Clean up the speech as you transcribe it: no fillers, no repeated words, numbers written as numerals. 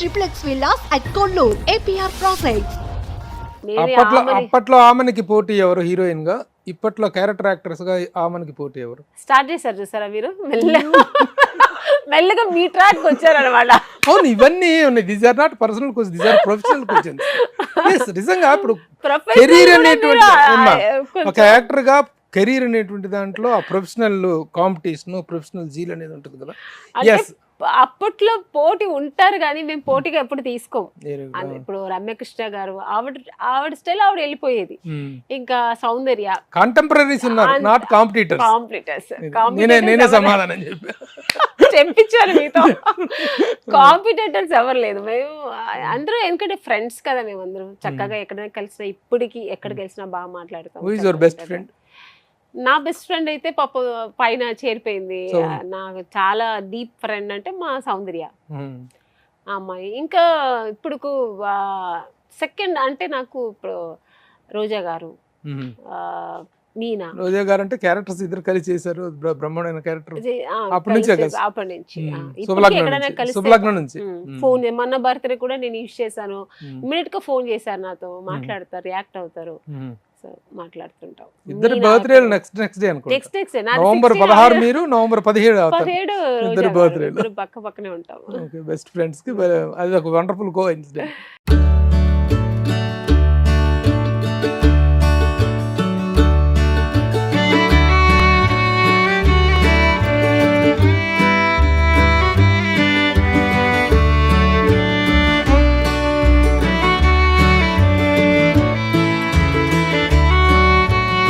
triplex villas at Kollur, APR Projects. అప్పట్లో ఆమెనికి పోటీ ఎవరు హీరోయిన్ గా, ఇప్పట్లో క్యారెక్టర్ యాక్టర్స్ గా ఆమెనికి పోటీ ఎవరు? స్టార్ట్ చేశారు చూసారా మీరు, మెల్లగా మీ ట్రాక్ వచ్చారు అనమాట. అవును, ఇవన్నీ ఉన్నాయి. These are not personal question, these are professional questions. నిజంగా ఇప్పుడు కెరీర్ అనేటువంటి ఒక యాక్టర్ గా కెరీర్ అనేటువంటి దాంట్లో ఆ ప్రొఫెషనల్ కాంపిటీషన్, ప్రొఫెషనల్ జీల్ అనేది ఉంటుంది కదా. ఎస్, అప్పట్లో పోటీ ఉంటారు కానీ మేము పోటీగా ఎప్పుడు తీసుకోము. ఇప్పుడు రమ్యకృష్ణ గారు ఆవిడ స్టైల్ ఆవిడ వెళ్ళిపోయేది. ఇంకా సౌందర్య కాంటెంపరీస్ ఉన్నారు, నాట్ కాంపిటీటర్స్. నేనే సమాధానం చెప్పించారు మీతో. కాంపిటేటర్స్ ఎవరు లేదు, మేము అందరూ ఎందుకంటే ఫ్రెండ్స్ కదా, మేము అందరం చక్కగా ఎక్కడైనా కలిసినా, ఇప్పటికి ఎక్కడ కలిసినా బాగా మాట్లాడతాం. Who is your best friend? నా బెస్ట్ ఫ్రెండ్ అయితే పాప పైన చేరిపోయింది. నాకు చాలా డీప్ ఫ్రెండ్ అంటే మా సౌందర్య అమ్మాయి. ఇంకా ఇప్పుడు సెకండ్ అంటే నాకు ఇప్పుడు రోజా గారు, మీనా. రోజా గారు అంటే క్యారెక్టర్స్ ఇద్దరు కలిసి చేశారు, బ్రహ్మాండమైన క్యారెక్టర్. అప్పటి నుంచి ఎక్కడైనా కలిసి ఫోన్, మొన్న బర్త్డే కూడా నేను యూజ్ చేశాను. ఇమ్మీడియట్ గా ఫోన్ చేశారు నాతో, మాట్లాడతారు, రియాక్ట్ అవుతారు, మాట్లాడుతుంటాం. ఇద్దరు బర్త్డే నెక్స్ట్ డే అనుకో. నెక్స్ట్ నవంబర్ 16 మీరు, నవంబర్ 17 ఇద్దరు బర్త్డే పక్క పక్కనే ఉంటాం. బెస్ట్ ఫ్రెండ్స్ కి అది ఒక వండర్ఫుల్ కో ఇన్సిడెంట్.